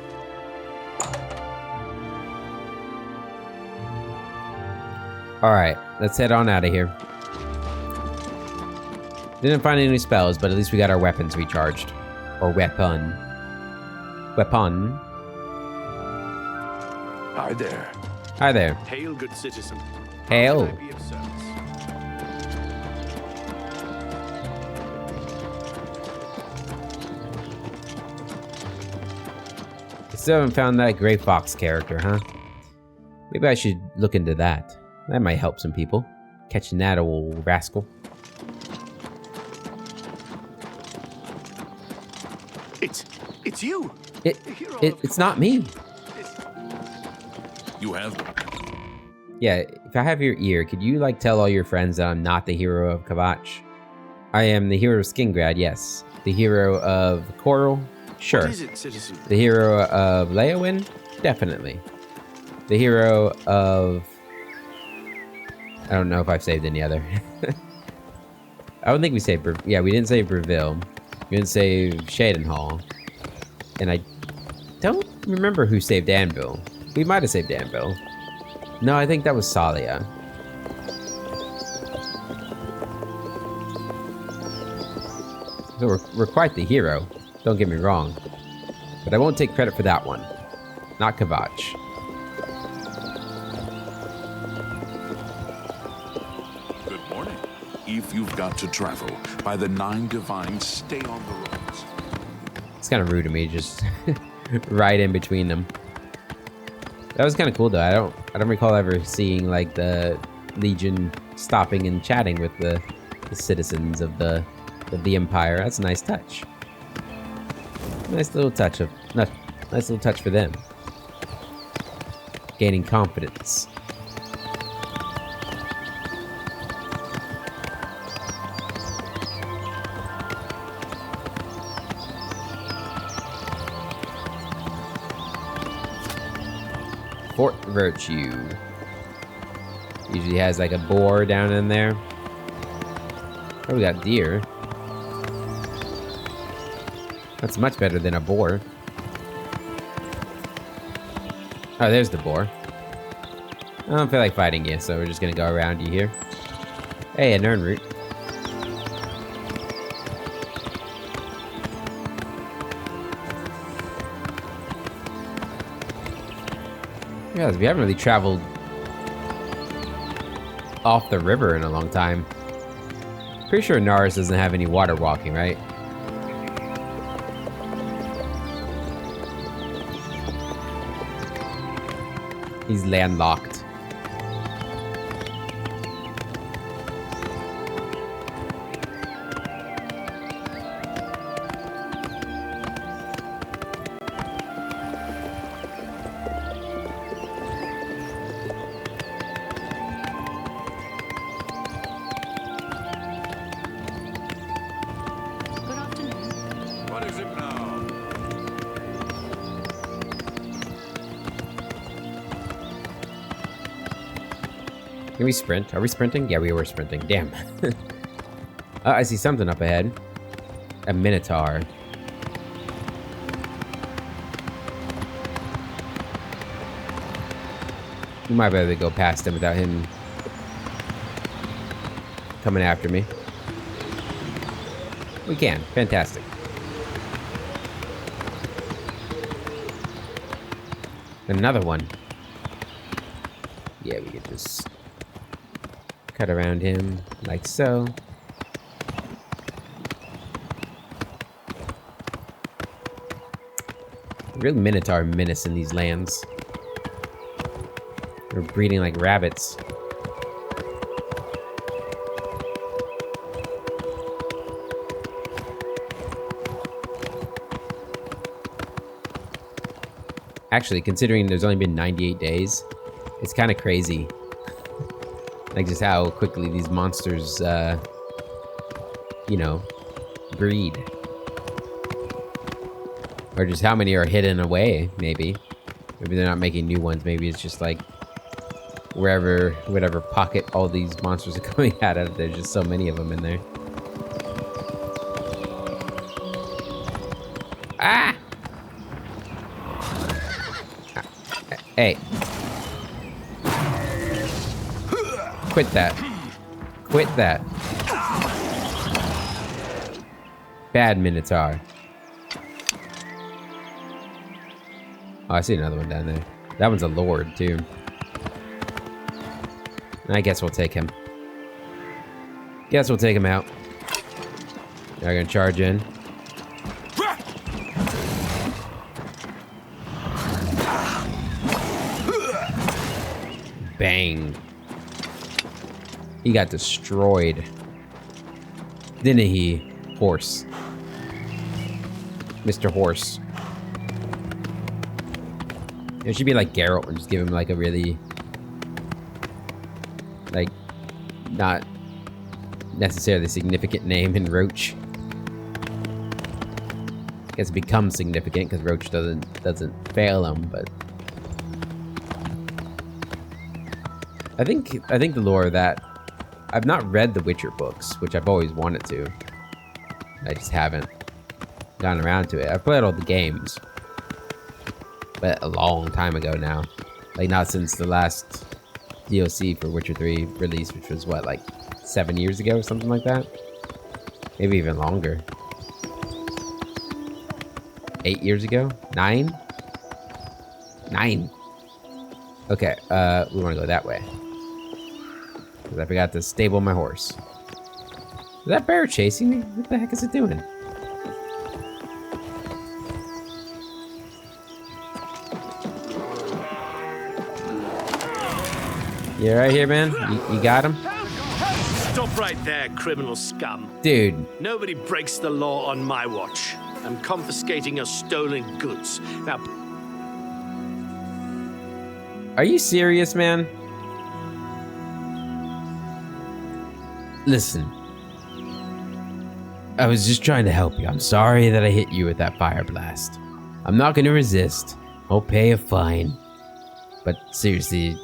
Alright, let's head on out of here. Didn't find any spells, but at least we got our weapons recharged. Or weapon. Weapon. Hi there. Hi there. Hail, good citizen. Hail. How can I be of service? Still haven't found that Grey Fox character, huh? Maybe I should look into that. That might help some people. Catching that old rascal. It's you. It's not me. You have... Yeah, if I have your ear, could you, like, tell all your friends that I'm not the hero of Kavach? I am the hero of Skingrad, yes. The hero of Coral? Sure. What is it, citizen? The hero of Leowin? Definitely. The hero of... I don't know if I've saved any other. I don't think we saved... Yeah, we didn't save Breville. We didn't save Shadenhall. And I don't remember who saved Anvil. We might have saved Anvil. No, I think that was Salia. So we're quite the hero. Don't get me wrong. But I won't take credit for that one. Not Kavach. Good morning. If you've got to travel, by the 9 divines, stay on the roads. This kind of rude of me, just right in between them. That was kind of cool though. I don't recall ever seeing like the Legion stopping and chatting with the citizens of the Empire. That's a nice touch. Nice little touch for them. Gaining confidence. Fort Virtue. Usually has like a boar down in there. Oh, we got deer. That's much better than a boar. Oh, there's the boar. I don't feel like fighting you, so we're just gonna go around you here. Hey, a Nern root. Yeah, we haven't really traveled off the river in a long time. Pretty sure Nars doesn't have any water walking, right? He's landlocked. Good afternoon. What is it now? Can we sprint? Are we sprinting? Yeah, we were sprinting. Damn. I see something up ahead. A Minotaur. We might be able to go past him without him coming after me. We can. Fantastic. Another one. Yeah, we could just cut around him like so. Real Minotaur menace in these lands. They're breeding like rabbits. Actually, considering there's only been 98 days, it's kind of crazy. Like just how quickly these monsters, you know, breed. Or just how many are hidden away, maybe. Maybe they're not making new ones. Maybe it's just like whatever pocket all these monsters are coming out of, there's just so many of them in there. Ah! Hey. Quit that. Quit that. Bad Minotaur. Oh, I see another one down there. That one's a lord, too. I guess we'll take him. Guess we'll take him out. They're gonna charge in. Bang. He got destroyed. Didn't he? Horse. Mr. Horse. It should be like Geralt and just give him like a really, like, not necessarily significant name in Roach. I guess it becomes significant because Roach doesn't fail him, but I think the lore that I've not read the Witcher books, which I've always wanted to. I just haven't gotten around to it. I've played all the games, but a long time ago now. Like not since the last DLC for Witcher 3 release, which was what, like 7 years ago or something like that? Maybe even longer. 8 years ago? 9? 9. Okay, we want to go that way. Because I forgot to stable my horse. Is that bear chasing me? What the heck is it doing? You right here, man? You got him? Stop right there, criminal scum. Dude. Nobody breaks the law on my watch. I'm confiscating your stolen goods. Now, Are you serious, man? Listen. I was just trying to help you. I'm sorry that I hit you with that fire blast. I'm not gonna resist. I'll pay a fine. But seriously,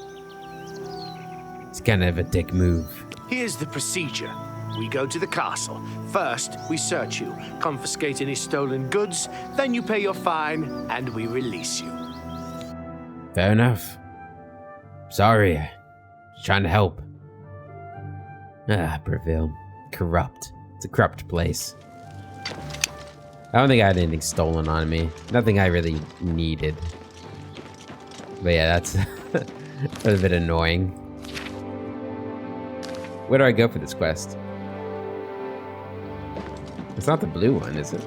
it's kind of a dick move. here's the procedure. We go to the castle. First, we search you, confiscate any stolen goods, then you pay your fine, and we release you. Fair enough. Sorry. Just trying to help. Ah, Breville. Corrupt. It's a corrupt place. I don't think I had anything stolen on me. Nothing I really needed. But yeah, that's a bit annoying. Where do I go for this quest? It's not the blue one, is it?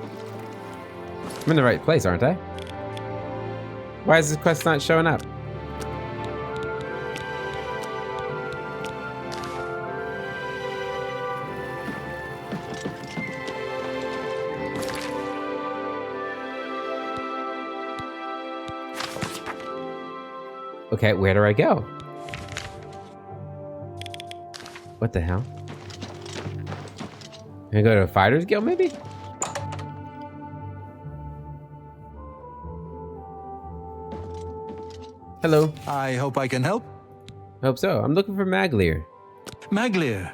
I'm in the right place, aren't I? Why is this quest not showing up? Okay, where do I go? What the hell? Can I go to a fighter's guild, maybe? Hello. I hope I can help. Hope so. I'm looking for Maglir. Maglir.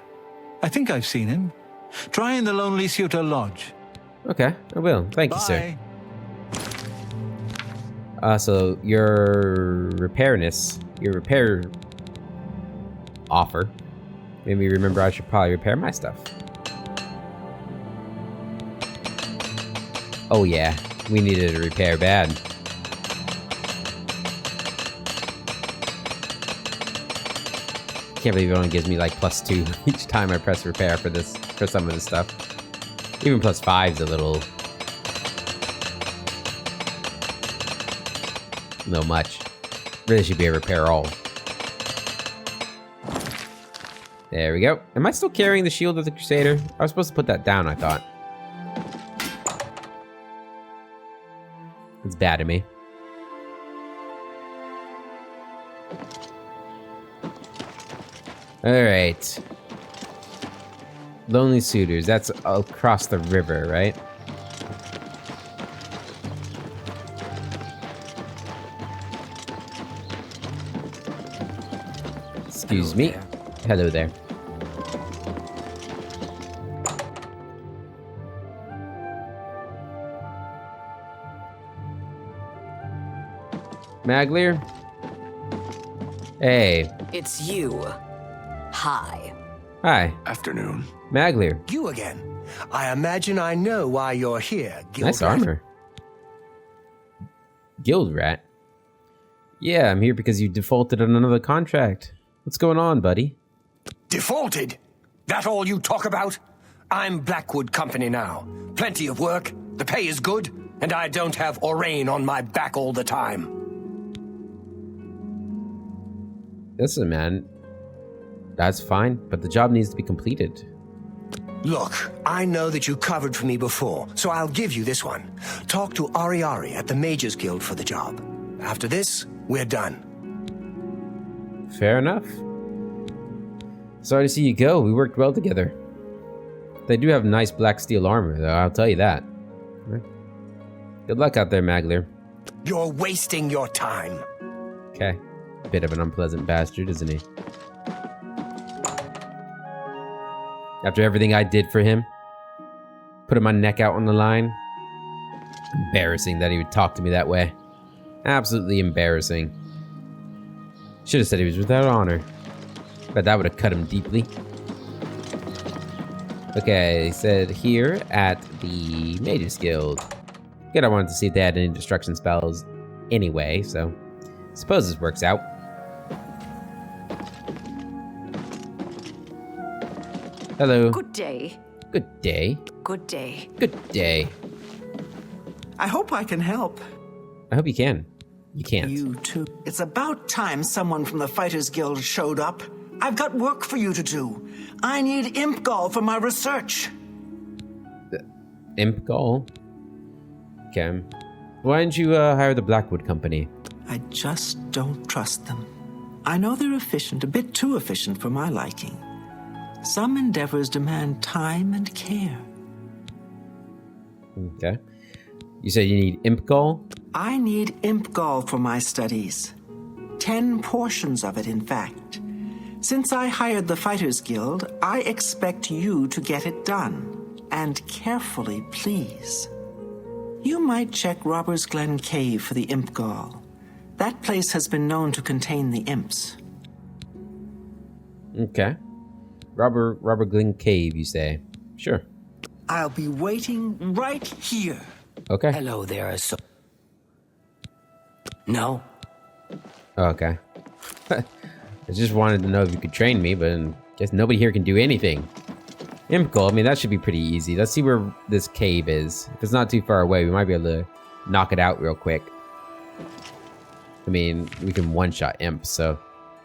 I think I've seen him. Try in the Lonely Suitor Lodge. Okay, I will. Thank you, sir. Bye. So your repair offer made me remember I should probably repair my stuff. Oh yeah, we needed a repair bad. Can't believe it only gives me like +2 each time I press repair for some of this stuff. Even +5's a little much. Really should be a repair all. There we go. Am I still carrying the shield of the Crusader? I was supposed to put that down, I thought. It's bad of me. Alright. Lonely Suitors. That's across the river, right? Excuse me. Hello there. Maglir? Hey. It's you. Hi. Hi. Afternoon. Maglir. You again. I imagine I know why you're here, Guild Nice Rat. armor. Guild Rat? Yeah, I'm here because you defaulted on another contract. What's going on, buddy? Defaulted? That all you talk about? I'm Blackwood Company now. Plenty of work, the pay is good, and I don't have Orain on my back all the time. Listen, man. That's fine, but the job needs to be completed. Look, I know that you covered for me before, so I'll give you this one. Talk to Ariari at the Mages Guild for the job. After this, we're done. Fair enough. Sorry to see you go. We worked well together. They do have nice black steel armor, though, I'll tell you that. Good luck out there, Maglir. You're wasting your time. Okay. Bit of an unpleasant bastard, isn't he? After everything I did for him, putting my neck out on the line. Embarrassing that he would talk to me that way. Absolutely embarrassing. Should have said he was without honor. But that would have cut him deeply. Okay, he said here at the Mages Guild. Good, I wanted to see if they had any destruction spells anyway, so suppose this works out. Hello. Good day. Good day. Good day. Good day. I hope I can help. I hope you can. You can't. You too. It's about time someone from the Fighters Guild showed up. I've got work for you to do. I need imp gall for my research. Imp gall? Okay. Why didn't you hire the Blackwood Company? I just don't trust them. I know they're efficient, a bit too efficient for my liking. Some endeavors demand time and care. Okay. You said you need imp gall? I need imp gall for my studies. 10 portions of it, in fact. Since I hired the Fighters Guild, I expect you to get it done. And carefully, please. You might check Robbers Glen Cave for the imp gall. That place has been known to contain the imps. Okay. Robber Glen Cave, you say? Sure. I'll be waiting right here. Okay. Hello there, No? Okay. I just wanted to know if you could train me, but I guess nobody here can do anything. Imp gall, I mean, that should be pretty easy. Let's see where this cave is. If it's not too far away, we might be able to knock it out real quick. I mean, we can one-shot imps, so...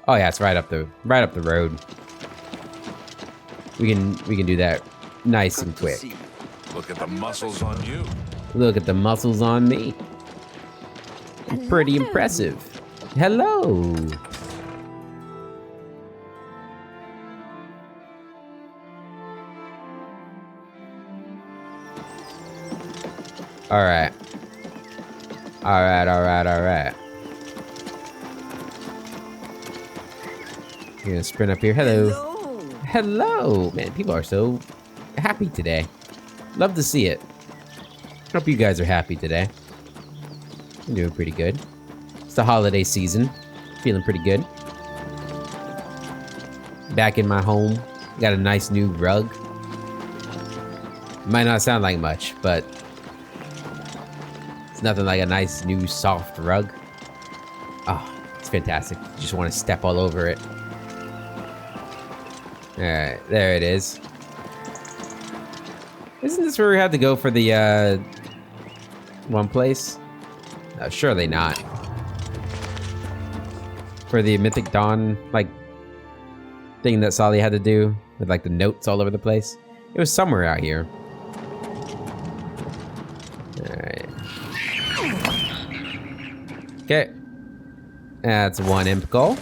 Oh yeah, it's right up the road. We can do that nice and quick. Look at the muscles on you. Look at the muscles on me. Pretty impressive. Hello. Alright. Alright. You're gonna sprint up here. Hello. Man, people are so happy today. Love to see it. Hope you guys are happy today. I'm doing pretty good. It's the holiday season. Feeling pretty good. Back in my home. Got a nice new rug. Might not sound like much, but it's nothing like a nice new soft rug. Oh, it's fantastic. You just want to step all over it. Alright, there it is. Isn't this where we had to go for the, one place? No, surely not. For the Mythic Dawn, like, thing that Solly had to do, with, like, the notes all over the place. It was somewhere out here. Alright. Okay. That's one imp gall.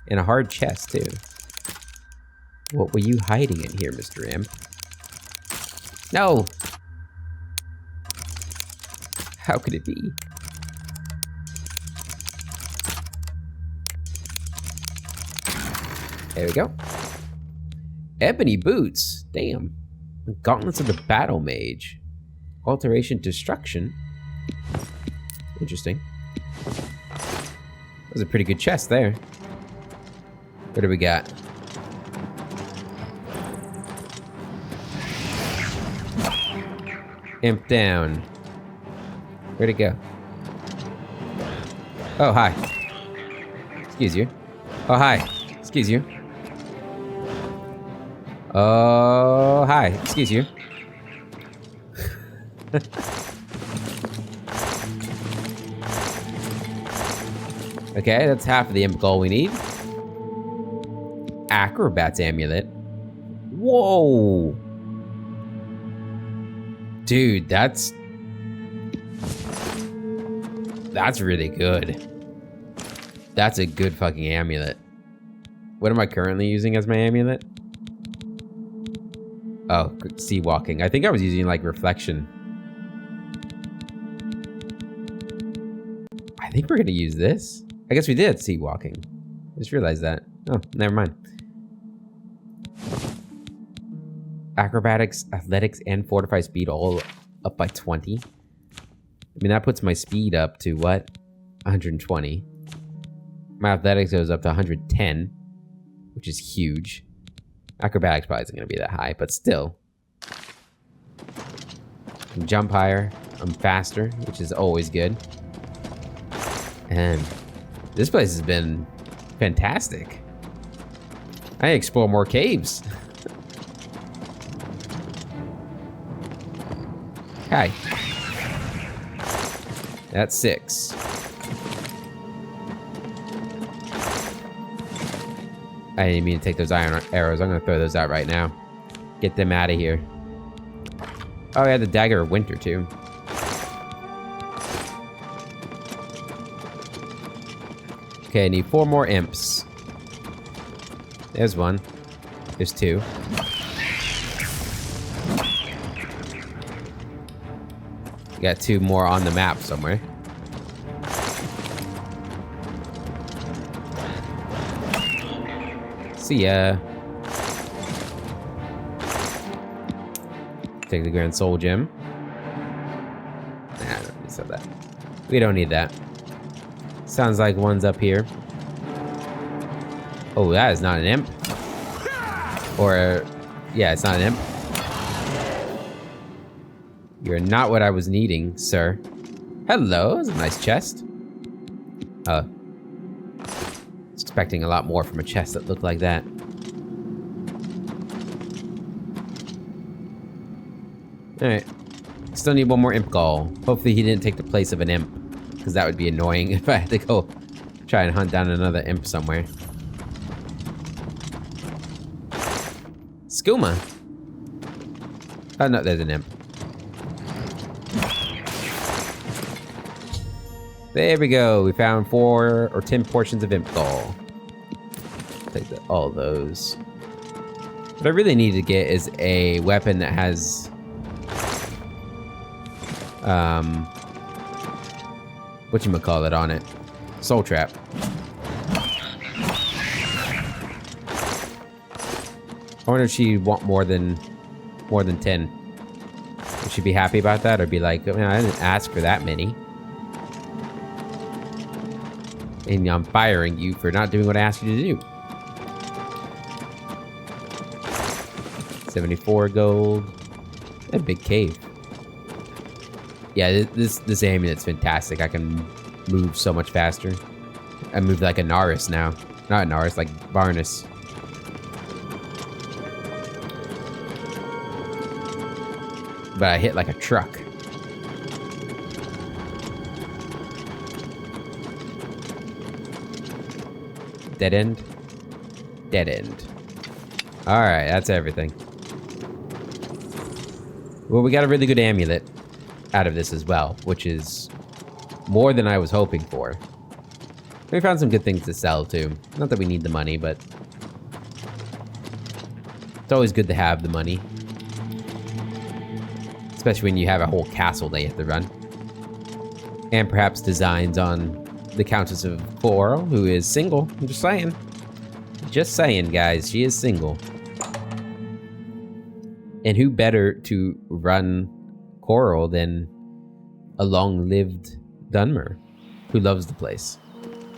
And a hard chest, too. What were you hiding in here, Mr. Imp? No! How could it be? There we go. Ebony boots. Damn. Gauntlets of the Battle Mage. Alteration Destruction. Interesting. That was a pretty good chest there. What do we got? Imp down. Where'd it go? Oh, hi. Excuse you. Oh, hi. Excuse you. Oh, hi. Excuse you. Okay, that's half of the imp gall we need. Acrobat's amulet. Whoa! Dude, that's really good. That's a good fucking amulet. What am I currently using as my amulet? Oh, sea walking. I think I was using like reflection. I think we're gonna use this. I guess we did sea walking. I just realized that. Oh, never mind. Acrobatics, athletics, and fortify speed all up by 20. I mean, that puts my speed up to what? 120. My athletics goes up to 110, which is huge. Acrobatics probably isn't going to be that high, but still. I can jump higher. I'm faster, which is always good. And this place has been fantastic. I explore more caves. Hi. That's 6. I didn't mean to take those iron arrows. I'm gonna throw those out right now. Get them out of here. Oh, yeah, the dagger of winter, too. Okay, I need 4 more imps. There's 1. There's 2. Got 2 more on the map somewhere. See ya. Take the Grand Soul Gem. Nah, I don't need some of that. We don't need that. Sounds like one's up here. Oh, that is not an imp. Or, yeah, it's not an imp. You're not what I was needing, sir. Hello, that's a nice chest. Was expecting a lot more from a chest that looked like that. Alright. Still need 1 more imp gall. Hopefully he didn't take the place of an imp. Because that would be annoying if I had to go try and hunt down another imp somewhere. Skooma. Oh no, there's an imp. There we go. We found 4 or 10 portions of imp gall. Take all those. What I really need to get is a weapon that has whatchamacallit on it. Soul Trap. I wonder if she'd want more than 10. Would she be happy about that, or be like, I didn't ask for that many? And I'm firing you for not doing what I asked you to do. 74 gold. A big cave. Yeah, this amulet's fantastic. I can move so much faster. I move like a Naris now. Not a Naris, like Varnus. But I hit like a truck. Dead end? Dead end. Alright, that's everything. Well, we got a really good amulet out of this as well, which is more than I was hoping for. We found some good things to sell, too. Not that we need the money, but it's always good to have the money. Especially when you have a whole castle that you have to run. And perhaps designs on the Countess of Coral, who is single. I'm just saying. Just saying, guys. She is single. And who better to run Coral than a long-lived Dunmer who loves the place?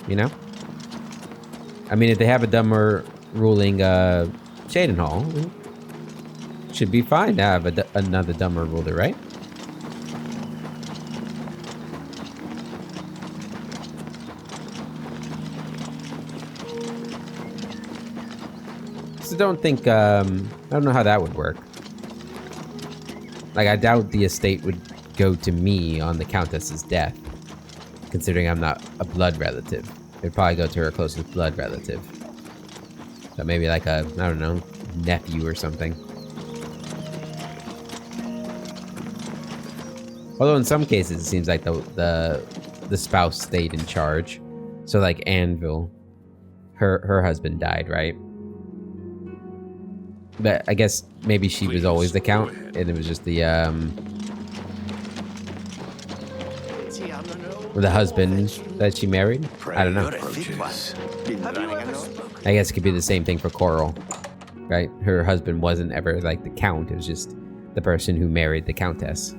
You know? I mean, if they have a Dunmer ruling Shadenhall, it should be fine to have another Dunmer ruler, right? So don't think, I don't know how that would work. Like, I doubt the estate would go to me on the Countess's death, considering I'm not a blood relative. It'd probably go to her closest blood relative. So maybe like a, I don't know, nephew or something. Although in some cases it seems like the spouse stayed in charge. So like Anvil, her husband died, right? But I guess maybe she was always the count, and it was just the husband that she married. I don't know. I guess it could be the same thing for Coral, right? Her husband wasn't ever like the count; it was just the person who married the countess.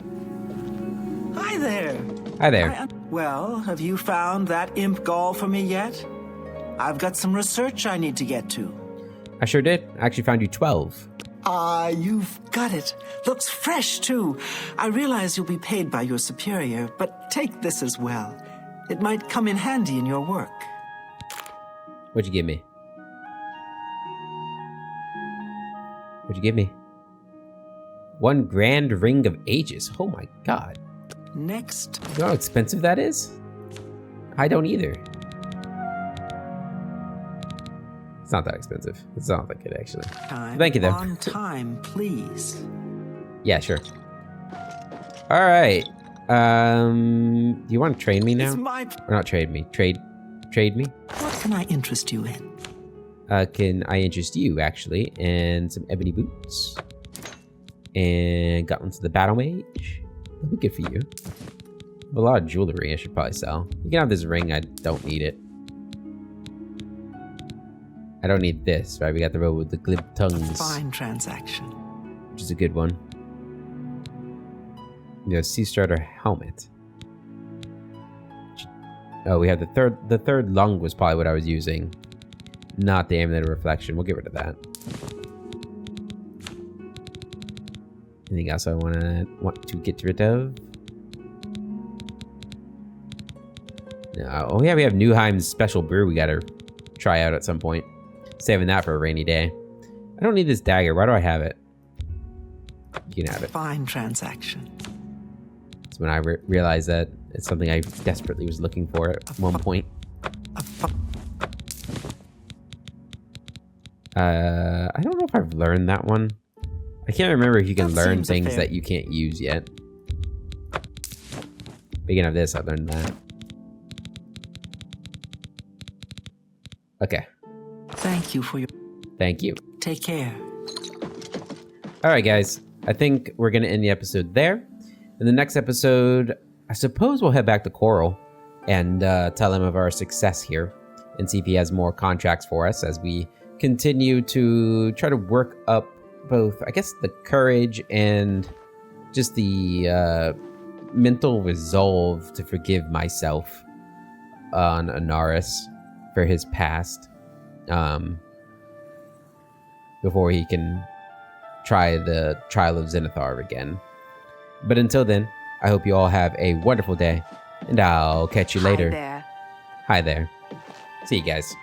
Hi there. Hi there. Well, have you found that imp gall for me yet? I've got some research I need to get to. I sure did. I actually found you 12. You've got it. Looks fresh, too. I realize you'll be paid by your superior, but take this as well. It might come in handy in your work. What'd you give me? What'd you give me? 1 grand ring of ages. Oh my god. Next. You know how expensive that is? I don't either. It's not that expensive. It's not like it actually. Thank you though. On time, please. Yeah, sure. All right. Do you want to trade me now? Or not trade me? Trade me? What can I interest you in? Can I interest you actually in some ebony boots? And got into the battle mage. That'd be good for you. I have a lot of jewelry I should probably sell. You can have this ring. I don't need it. I don't need this, right? We got the road with the glib tongues. Fine transaction. Which is a good one. The Sea Starter helmet. Oh, we have the third lung was probably what I was using. Not the amulet of reflection. We'll get rid of that. Anything else I want to get rid of? No. Oh yeah, we have Newheim's special brew we gotta try out at some point. Saving that for a rainy day. I don't need this dagger. Why do I have it? You can have it. Fine transaction. It's when I realized that it's something I desperately was looking for at one point. I don't know if I've learned that one. I can't remember if you can learn things that you can't use yet. Speaking of this, I learned that. Okay. Thank you for your... Thank you. Take care. Alright guys, I think we're going to end the episode there. In the next episode, I suppose we'll head back to Coral and tell him of our success here and see if he has more contracts for us as we continue to try to work up both, I guess, the courage and just the mental resolve to forgive myself on Anaris for his past before he can try the trial of Zenithar again. But until then, I hope you all have a wonderful day, and I'll catch you later. Hi there. Hi there. See you guys.